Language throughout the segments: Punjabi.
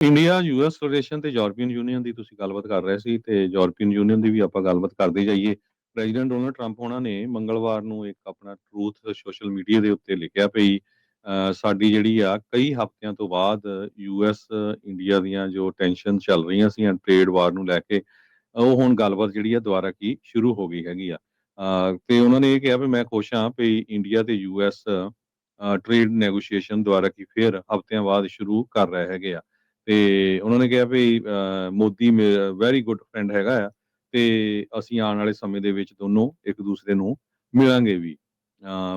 ਇੰਡੀਆ ਯੂਐਸ ਰਿਲੇਸ਼ਨ ਤੇ ਯੂਰਪੀਅਨ ਯੂਨੀਅਨ ਦੀ ਤੁਸੀਂ ਗੱਲਬਾਤ ਕਰ ਰਹੇ ਸੀ ਤੇ ਯੂਰਪੀਅਨ ਯੂਨੀਅਨ ਦੀ ਵੀ ਆਪਾਂ ਗੱਲਬਾਤ ਕਰਦੇ ਜਾਈਏ। ਪ੍ਰੈਜ਼ੀਡੈਂਟ ਡੋਨਲਡ ਟਰੰਪ ਉਹਨਾਂ ਨੇ ਮੰਗਲਵਾਰ ਨੂੰ ਇੱਕ ਆਪਣਾ ਟਰੂਥ ਸੋਸ਼ਲ ਮੀਡੀਆ ਦੇ ਉੱਤੇ ਲਿਖਿਆ ਭਈ ਸਾਡੀ ਜਿਹੜੀ ਆ ਕਈ ਹਫ਼ਤਿਆਂ ਤੋਂ ਬਾਅਦ ਯੂਐਸ ਇੰਡੀਆ ਦੀਆਂ ਜੋ ਟੈਨਸ਼ਨ ਚੱਲ ਰਹੀਆਂ ਸੀ ਟ੍ਰੇਡ ਵਾਰ ਨੂੰ ਲੈ ਕੇ ਉਹ ਹੁਣ ਗੱਲਬਾਤ ਜਿਹੜੀ ਆ ਦੁਬਾਰਾ ਕੀ ਸ਼ੁਰੂ ਹੋ ਗਈ ਹੈਗੀ ਆ। ਤੇ ਉਹਨਾਂ ਨੇ ਇਹ ਕਿਹਾ ਵੀ ਮੈਂ ਖੁਸ਼ ਹਾਂ ਵੀ ਇੰਡੀਆ ਤੇ ਯੂਐਸ ਟ੍ਰੇਡ ਨੈਗੋਸ਼ੀਏਸ਼ਨ ਦੁਆਰਾ ਕੀ ਫਿਰ ਹਫ਼ਤਿਆਂ ਬਾਅਦ ਸ਼ੁਰੂ ਕਰ ਰਹੇ ਹੈਗੇ ਆ। ਤੇ ਉਹਨਾਂ ਨੇ ਕਿਹਾ ਵੀ ਮੋਦੀ ਵੈਰੀ ਗੁੱਡ ਫਰੈਂਡ ਹੈਗਾ ਆ ਤੇ ਅਸੀਂ ਆਉਣ ਵਾਲੇ ਸਮੇਂ ਦੇ ਵਿੱਚ ਦੋਨੋਂ ਇੱਕ ਦੂਸਰੇ ਨੂੰ ਮਿਲਾਂਗੇ ਵੀ।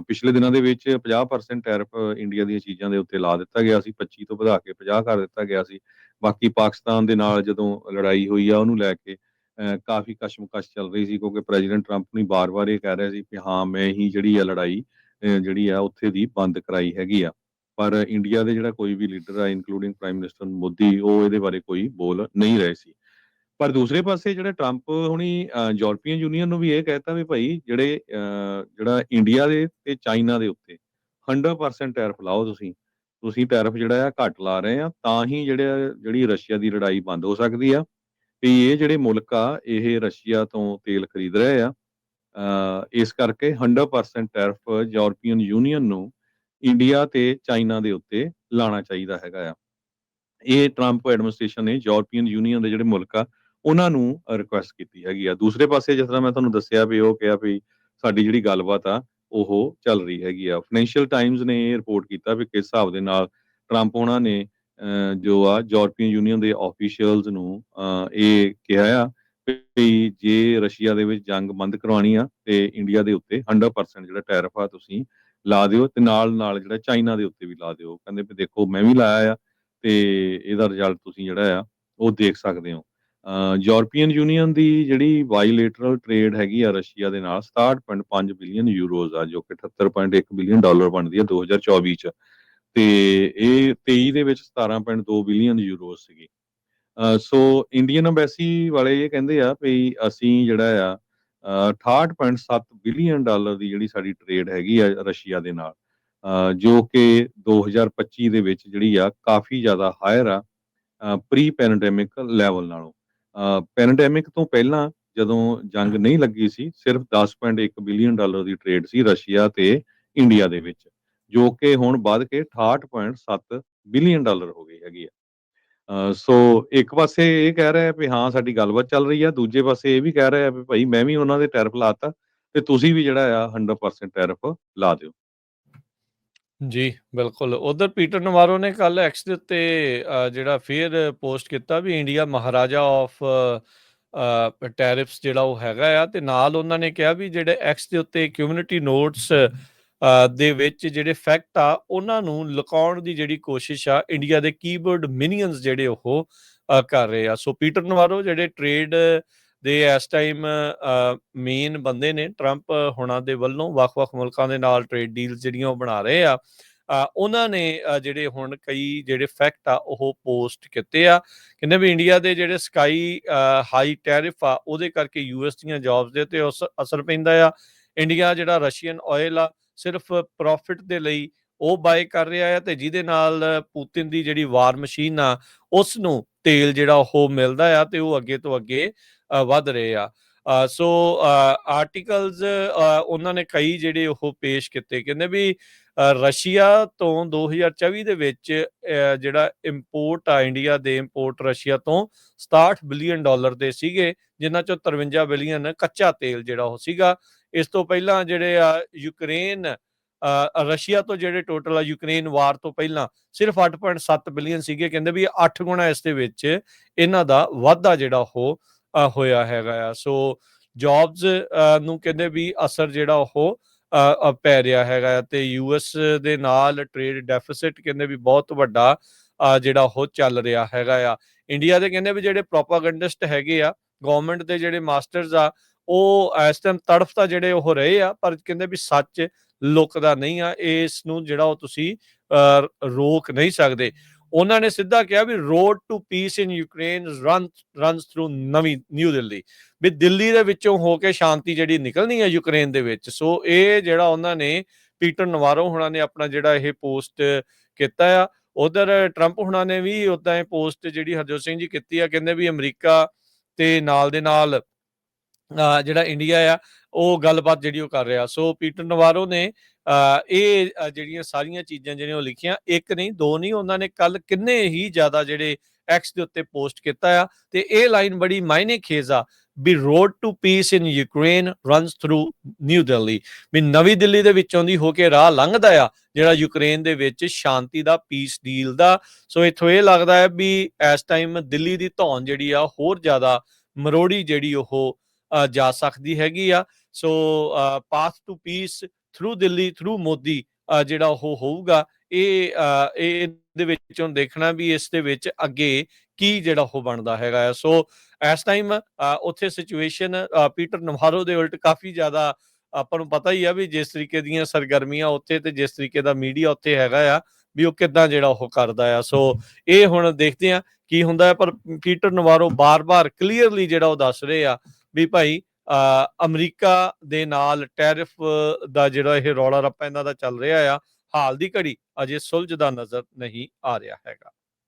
ਪਿਛਲੇ ਦਿਨਾਂ ਦੇ ਵਿੱਚ 50% ਟੈਰਿਫ ਇੰਡੀਆ ਦੀਆਂ ਚੀਜ਼ਾਂ ਦੇ ਉੱਤੇ ਲਾ ਦਿੱਤਾ ਗਿਆ ਸੀ, 25 ਤੋਂ ਵਧਾ ਕੇ 50 ਕਰ ਦਿੱਤਾ ਗਿਆ ਸੀ। ਬਾਕੀ ਪਾਕਿਸਤਾਨ ਦੇ ਨਾਲ ਜਦੋਂ ਲੜਾਈ ਹੋਈ ਆ ਉਹਨੂੰ ਲੈ ਕੇ ਕਾਫੀ ਕਸ਼ਮਕਸ਼ ਚੱਲ ਰਹੀ ਸੀ ਕਿਉਂਕਿ ਪ੍ਰੈਜ਼ੀਡੈਂਟ ਟਰੰਪ ਨੇ ਬਾਰ-ਬਾਰ ਇਹ ਕਹਿ ਰਿਹਾ ਸੀ ਕਿ ਹਾਂ ਮੈਂ ਹੀ ਜਿਹੜੀ ਆ ਲੜਾਈ ਜਿਹੜੀ ਆ ਉੱਥੇ ਦੀ ਬੰਦ ਕਰਾਈ ਹੈਗੀ ਆ। ਪਰ ਇੰਡੀਆ ਦੇ ਜਿਹੜਾ ਕੋਈ ਵੀ ਲੀਡਰ ਆ ਇਨਕਲੂਡਿੰਗ ਪ੍ਰਾਈਮ ਮਿਨਿਸਟਰ ਮੋਦੀ ਉਹ ਇਹਦੇ ਬਾਰੇ ਕੋਈ ਬੋਲ ਨਹੀਂ ਰਹੇ ਸੀ। ਪਰ ਦੂਸਰੇ ਪਾਸੇ ਜਿਹੜੇ ਟਰੰਪ ਹੁਣੀ ਯੂਰਪੀਅਨ ਯੂਨੀਅਨ ਨੂੰ ਵੀ ਇਹ ਕਹਿਤਾ ਵੀ ਭਾਈ ਜਿਹੜਾ ਇੰਡੀਆ ਦੇ ਤੇ ਚਾਈਨਾ ਦੇ ਉੱਤੇ 100% ਟੈਰਿਫ ਲਾਓ ਤੁਸੀਂ। ਤੁਸੀਂ ਟੈਰਿਫ ਜਿਹੜਾ ਆ ਘੱਟ ਲਾ ਰਹੇ ਆ ਤਾਂ ਹੀ ਜਿਹੜੀ ਰਸ਼ੀਆ ਦੀ ਲੜਾਈ ਬੰਦ ਹੋ ਸਕਦੀ ਆ। ਵੀ ਇਹ ਜਿਹੜੇ ਮੁਲਕ ਆ ਇਹ ਰਸ਼ੀਆ ਤੋਂ ਤੇਲ ਖਰੀਦ ਰਹੇ ਆ। ਇਸ ਕਰਕੇ 100% ਟੈਰਿਫ ਯੂਰਪੀਅਨ ਯੂਨੀਅਨ ਨੂੰ ਇੰਡੀਆ ਤੇ ਚਾਈਨਾ ਦੇ ਉੱਤੇ ਲਾਣਾ ਚਾਹੀਦਾ ਹੈਗਾ ਆ। ਇਹ ਟਰੰਪ ਐਡਮਿਨਿਸਟ੍ਰੇਸ਼ਨ ਨੇ ਯੂਰਪੀਅਨ ਯੂਨੀਅਨ ਦੇ ਜਿਹੜੇ ਮੁਲਕ ਆ ਉਹਨਾਂ ਨੂੰ ਰਿਕੁਐਸਟ ਕੀਤੀ ਹੈਗੀ ਆ। ਦੂਸਰੇ ਪਾਸੇ ਜਿਸ ਤਰ੍ਹਾਂ ਮੈਂ ਤੁਹਾਨੂੰ ਦੱਸਿਆ ਵੀ ਉਹ ਕਿਹਾ ਵੀ ਸਾਡੀ ਜਿਹੜੀ ਗੱਲਬਾਤ ਆ ਉਹ ਚੱਲ ਰਹੀ ਹੈਗੀ ਆ। ਫਾਈਨੈਂਸ਼ੀਅਲ ਟਾਈਮਜ਼ ਨੇ ਇਹ ਰਿਪੋਰਟ ਕੀਤਾ ਵੀ ਕਿਸ ਹਿਸਾਬ ਦੇ ਨਾਲ ਟਰੰਪ ਉਹਨਾਂ ਨੇ ਜੋ ਆ ਯੂਰਪੀਅਨ ਯੂਨੀਅਨ ਦੇ ਆਫੀਸ਼ੀਅਲਸ ਨੂੰ ਇਹ ਕਿਹਾ ਆ ਵੀ ਜੇ ਰਸ਼ੀਆ ਦੇ ਵਿੱਚ ਜੰਗ ਬੰਦ ਕਰਵਾਉਣੀ ਆ ਤੇ ਇੰਡੀਆ ਦੇ ਉੱਤੇ 100% ਜਿਹੜਾ ਟੈਰਿਫ ਆ ਤੁਸੀਂ ਲਾ ਦਿਓ ਤੇ ਨਾਲ ਜਿਹੜਾ ਚਾਈਨਾ ਦੇ ਉੱਤੇ ਵੀ ਲਾ ਦਿਓ। ਕਹਿੰਦੇ ਵੀ ਦੇਖੋ ਮੈਂ ਵੀ ਲਾਇਆ ਆ ਤੇ ਇਹਦਾ ਰਿਜ਼ਲਟ ਤੁਸੀਂ ਜਿਹੜਾ ਆ ਉਹ ਦੇਖ ਸਕਦੇ ਹੋ। ਯੂਰਪੀਅਨ ਯੂਨੀਅਨ ਦੀ ਜਿਹੜੀ ਬਾਇਲੇਟਰਲ ਟ੍ਰੇਡ ਹੈਗੀ ਆ ਰਸ਼ੀਆ ਦੇ ਨਾਲ 67.5 ਬਿਲੀਅਨ ਯੂਰੋਜ਼ ਆ ਜੋ ਕਿ 78.1 ਬਿਲੀਅਨ ਡਾਲਰ ਬਣਦੀ ਆ 2024 ਚ ਤੇ ਇਹ 23 ਦੇ ਵਿੱਚ 17.2 ਬਿਲੀਅਨ ਯੂਰੋਜ਼ ਸੀਗੀ। ਸੋ ਇੰਡੀਅਨ ਅੰਬੈਸੀ ਵਾਲੇ ਇਹ ਕਹਿੰਦੇ ਆ ਵੀ ਅਸੀਂ ਜਿਹੜਾ ਆ 68.7 ਬਿਲੀਅਨ ਡਾਲਰ ਦੀ ਜਿਹੜੀ ਸਾਡੀ ਟ੍ਰੇਡ ਹੈਗੀ ਆ ਰਸ਼ੀਆ ਦੇ ਨਾਲ ਜੋ ਕਿ 2025 ਦੇ ਵਿੱਚ ਜਿਹੜੀ ਆ ਕਾਫੀ ਜ਼ਿਆਦਾ ਹਾਇਰ ਆ ਪ੍ਰੀ ਪੈਂਡੇਮਿਕ ਲੈਵਲ ਨਾਲੋਂ। ਪੈਂਡੇਮਿਕ ਤੋਂ ਪਹਿਲਾਂ ਜਦੋਂ ਜੰਗ ਨਹੀਂ ਲੱਗੀ ਸੀ ਸਿਰਫ 10.1 ਬਿਲੀਅਨ ਡਾਲਰ ਦੀ ਟ੍ਰੇਡ ਸੀ ਰਸ਼ੀਆ ਤੇ ਇੰਡੀਆ ਦੇ ਵਿੱਚ ਜੋ ਕਿ ਹੁਣ ਵੱਧ ਕੇ 68.7 ਬਿਲੀਅਨ ਡਾਲਰ ਹੋ ਗਈ ਹੈਗੀ ਆ। ਸੋ ਇੱਕ ਪਾਸੇ ਇਹ ਕਹਿ ਰਿਹਾ ਵੀ ਹਾਂ ਸਾਡੀ ਗੱਲਬਾਤ ਚੱਲ ਰਹੀ ਆ, ਦੂਜੇ ਪਾਸੇ ਇਹ ਵੀ ਕਹਿ ਰਿਹਾ ਵੀ ਭਾਈ ਮੈਂ ਵੀ ਉਹਨਾਂ ਦੇ ਟੈਰਿਫ ਲਾਤਾ ਤੇ ਤੁਸੀਂ ਵੀ ਜਿਹੜਾ ਆ 100% ਟੈਰਿਫ ਲਾ ਦਿਓ। ਜੀ ਬਿਲਕੁਲ। ਉਧਰ ਪੀਟਰ ਨਵਾਰੋ ਨੇ ਕੱਲ ਐਕਸ ਦੇ ਉੱਤੇ ਜਿਹੜਾ ਫੇਰ ਪੋਸਟ ਕੀਤਾ ਵੀ ਇੰਡੀਆ ਮਹਾਰਾਜਾ ਆਫ ਟੈਰਿਫਸ ਜਿਹੜਾ ਉਹ ਹੈਗਾ ਆ ਤੇ ਨਾਲ ਉਹਨਾਂ ਨੇ ਕਿਹਾ ਵੀ ਜਿਹੜੇ ਐਕਸ ਦੇ ਉੱਤੇ ਕਮਿਊਨਿਟੀ ਨੋਟਸ ਦੇ ਵਿੱਚ ਜਿਹੜੇ ਫੈਕਟ ਆ ਉਹਨਾਂ ਨੂੰ ਲੁਕਾਉਣ ਦੀ ਜਿਹੜੀ ਕੋਸ਼ਿਸ਼ ਆ ਇੰਡੀਆ ਦੇ ਕੀਬੋਰਡ ਮਿਨੀਅਨਸ ਜਿਹੜੇ ਉਹ ਕਰ ਰਹੇ ਆ। ਸੋ ਪੀਟਰ ਨਵਾਰੋ ਜਿਹੜੇ ਟ੍ਰੇਡ ਦੇ ਇਸ ਟਾਈਮ ਮੇਨ ਬੰਦੇ ਨੇ ਟਰੰਪ ਹੁਣਾਂ ਦੇ ਵੱਲੋਂ ਵੱਖ-ਵੱਖ ਮੁਲਕਾਂ ਦੇ ਨਾਲ ਟ੍ਰੇਡ ਡੀਲਸ ਜਿਹੜੀਆਂ ਉਹ ਬਣਾ ਰਹੇ ਆ ਉਹਨਾਂ ਨੇ ਜਿਹੜੇ ਹੁਣ ਕਈ ਜਿਹੜੇ ਫੈਕਟ ਆ ਉਹ ਪੋਸਟ ਕੀਤੇ ਆ। ਕਹਿੰਦੇ ਵੀ ਇੰਡੀਆ ਦੇ ਜਿਹੜੇ ਸਕਾਈ ਹਾਈ ਟੈਰਿਫ ਆ ਉਹਦੇ ਕਰਕੇ ਯੂਐਸ ਦੀਆਂ ਜੌਬਸ ਦੇ ਤੇ ਅਸਰ ਪੈਂਦਾ ਆ। ਇੰਡੀਆ ਜਿਹੜਾ ਰਸ਼ੀਅਨ ਆਇਲ ਆ ਸਿਰਫ ਪ੍ਰੋਫਿਟ ਦੇ ਲਈ ਉਹ ਬਾਏ ਕਰ ਰਿਹਾ ਆ ਤੇ ਜਿਹਦੇ ਨਾਲ ਪੁਤਿਨ ਦੀ ਜਿਹੜੀ ਵਾਰ ਮਸ਼ੀਨ ਆ ਉਸ ਨੂੰ ਤੇਲ ਜਿਹੜਾ ਉਹ ਮਿਲਦਾ ਆ ਤੇ ਉਹ ਅੱਗੇ ਤੋਂ ਅੱਗੇ ਵੱਧ ਰਹੇ ਆ। ਸੋ ਆਰਟੀਕਲਸ ਉਹਨਾਂ ਨੇ ਕਈ ਜਿਹੜੇ ਉਹ ਪੇਸ਼ ਕੀਤੇ। ਕਹਿੰਦੇ ਵੀ ਰਸ਼ੀਆ ਤੋਂ 2024 ਦੇ ਵਿੱਚ ਜਿਹੜਾ ਇੰਪੋਰਟ ਆ ਇੰਡੀਆ ਦੇ ਇੰਪੋਰਟ ਰਸ਼ੀਆ ਤੋਂ 67 ਬਿਲੀਅਨ ਡਾਲਰ ਦੇ ਸੀਗੇ ਜਿਨ੍ਹਾਂ ਚੋਂ 53 ਬਿਲੀਅਨ ਕੱਚਾ ਤੇਲ ਜਿਹੜਾ ਉਹ ਸੀਗਾ। ਇਸ ਤੋਂ ਪਹਿਲਾਂ ਜਿਹੜੇ ਆ ਯੂਕਰੇਨ ਰਸ਼ੀਆ ਤੋਂ ਜਿਹੜੇ ਟੋਟਲ ਆ ਯੂਕਰੇਨ ਵਾਰ ਤੋਂ ਪਹਿਲਾਂ ਸਿਰਫ 8.7 ਬਿਲੀਅਨ ਸੀਗੇ। ਕਹਿੰਦੇ ਵੀ 8 ਗੁਣਾ ਇਸ ਦੇ ਵਿੱਚ ਇਹਨਾਂ ਦਾ ਵਾਧਾ ਜਿਹੜਾ ਉਹ ਹੋਇਆ ਹੈਗਾ ਆ। ਸੋ ਜੌਬਸ ਨੂੰ ਕਹਿੰਦੇ ਵੀ ਅਸਰ ਜਿਹੜਾ ਉਹ ਪੈ ਰਿਹਾ ਹੈਗਾ ਤੇ ਯੂਐਸ ਦੇ ਨਾਲ ਟ੍ਰੇਡ ਡੈਫਿਸਿਟ ਕਹਿੰਦੇ ਵੀ ਬਹੁਤ ਵੱਡਾ ਜਿਹੜਾ ਉਹ ਚੱਲ ਰਿਹਾ ਹੈਗਾ ਆ। ਇੰਡੀਆ ਦੇ ਕਹਿੰਦੇ ਵੀ ਜਿਹੜੇ ਪ੍ਰੋਪਾਗੈਂਡਿਸਟ ਹੈਗੇ ਆ ਗਵਰਨਮੈਂਟ ਦੇ ਜਿਹੜੇ ਮਾਸਟਰਸ ਆ ਉਹ ਇਸ ਟਾਈਮ ਤੜਫ ਤਾਂ ਜਿਹੜੇ ਉਹ ਰਹੇ ਆ ਪਰ ਕਹਿੰਦੇ ਵੀ ਸੱਚ ਲੁਕਦਾ ਨਹੀਂ ਆ। ਇਸ ਨੂੰ ਜਿਹੜਾ ਉਹ ਤੁਸੀਂ ਰੋਕ ਨਹੀਂ ਸਕਦੇ। ਉਹਨਾਂ ਨੇ ਸਿੱਧਾ ਕਿਹਾ ਵੀ road to peace in Ukraine runs through New Delhi ਵੀ ਦਿੱਲੀ ਦੇ ਵਿੱਚੋਂ ਹੋ ਕੇ ਸ਼ਾਂਤੀ ਜਿਹੜੀ ਨਿਕਲਣੀ ਹੈ ਯੂਕਰੇਨ ਦੇ ਵਿੱਚ। ਸੋ ਇਹ ਜਿਹੜਾ ਉਹਨਾਂ ਨੇ ਪੀਟਰ ਨਵਾਰੋ ਹੁਣਾਂ ਨੇ ਆਪਣਾ ਜਿਹੜਾ ਇਹ ਪੋਸਟ ਕੀਤਾ ਆ ਉਧਰ ਟਰੰਪ ਹੁਣਾਂ ਨੇ ਵੀ ਉਦਾਂ ਇਹ ਪੋਸਟ ਜਿਹੜੀ ਹਰਜੋਤ ਸਿੰਘ ਜੀ ਕੀਤੀ ਆ, ਕਹਿੰਦੇ ਵੀ ਅਮਰੀਕਾ ਤੇ ਨਾਲ ਦੇ ਨਾਲ ਜਿਹੜਾ ਇੰਡੀਆ ਆ ਉਹ ਗੱਲਬਾਤ ਜਿਹੜੀ ਉਹ ਕਰ ਰਿਹਾ। ਸੋ ਪੀਟਰ ਨਵਾਰੋ ਨੇ ਇਹ ਜਿਹੜੀਆਂ ਸਾਰੀਆਂ ਚੀਜ਼ਾਂ ਜਿਹੜੀਆਂ ਉਹ ਲਿਖੀਆਂ, ਇੱਕ ਨਹੀਂ ਦੋ ਨਹੀਂ, ਉਹਨਾਂ ਨੇ ਕੱਲ ਕਿੰਨੇ ਹੀ ਜ਼ਿਆਦਾ ਜਿਹੜੇ ਐਕਸ ਦੇ ਉੱਤੇ ਪੋਸਟ ਕੀਤਾ ਆ। ਤੇ ਇਹ ਲਾਈਨ ਬੜੀ ਮਾਇਨੇ ਖੇਜ਼ ਆ ਵੀ road to peace in Ukraine runs through New Delhi, ਵੀ ਨਵੀਂ ਦਿੱਲੀ ਦੇ ਵਿੱਚੋਂ ਦੀ ਹੋ ਕੇ ਰਾਹ ਲੰਘਦਾ ਆ ਜਿਹੜਾ ਯੂਕਰੇਨ ਦੇ ਵਿੱਚ ਸ਼ਾਂਤੀ ਦਾ, ਪੀਸ ਡੀਲ ਦਾ। ਸੋ ਇੱਥੋਂ ਇਹ ਲੱਗਦਾ ਹੈ ਵੀ ਇਸ ਟਾਈਮ ਦਿੱਲੀ ਦੀ ਧੌਣ ਜਿਹੜੀ ਆ ਹੋਰ ਜ਼ਿਆਦਾ ਮਰੋੜੀ ਜਿਹੜੀ ਉਹ ਜਾ ਸਕਦੀ ਹੈਗੀ ਆ। So path to peace through Delhi through Modi ਜਿਹੜਾ ਉਹ ਹੋਊਗਾ। ਇਹਦੇ ਵਿੱਚ ਹੁਣ ਦੇਖਣਾ ਵੀ ਇਸ ਦੇ ਵਿੱਚ ਅੱਗੇ ਕੀ ਜਿਹੜਾ ਉਹ ਬਣਦਾ ਹੈਗਾ ਆ। ਸੋ ਇਸ ਟਾਈਮ ਉੱਥੇ ਸਿਚੁਏਸ਼ਨ ਪੀਟਰ ਨਵਾਰੋ ਦੇ ਉਲਟ ਕਾਫੀ ਜ਼ਿਆਦਾ ਆਪਾਂ ਨੂੰ ਪਤਾ ਹੀ ਆ ਵੀ ਜਿਸ ਤਰੀਕੇ ਦੀਆਂ ਸਰਗਰਮੀਆਂ ਉੱਥੇ ਤੇ ਜਿਸ ਤਰੀਕੇ ਦਾ ਮੀਡੀਆ ਉੱਥੇ ਹੈਗਾ ਆ ਵੀ ਉਹ ਕਿੱਦਾਂ ਜਿਹੜਾ ਉਹ ਕਰਦਾ ਆ। ਸੋ ਇਹ ਹੁਣ ਦੇਖਦੇ ਆ ਕੀ ਹੁੰਦਾ ਹੈ। ਪਰ ਪੀਟਰ ਨਵਾਰੋ ਬਾਰ-ਬਾਰ ਕਲੀਅਰਲੀ ਜਿਹੜਾ ਉਹ ਦੱਸ ਰਹੇ ਆ ਵੀ ਭਾਈ ਅਮਰੀਕਾ ਦੇ ਨਾਲ ਟੈਰਿਫ ਦਾ ਜਿਹੜਾ ਇਹ ਰੌਲਾ ਰੱਪਾ ਇਹਨਾਂ ਦਾ ਚੱਲ ਰਿਹਾ ਆ, ਹਾਲ ਦੀ ਘੜੀ ਅਜੇ ਸੁਲਝਦਾ ਨਜ਼ਰ ਨਹੀਂ ਆ ਰਿਹਾ ਹੈਗਾ।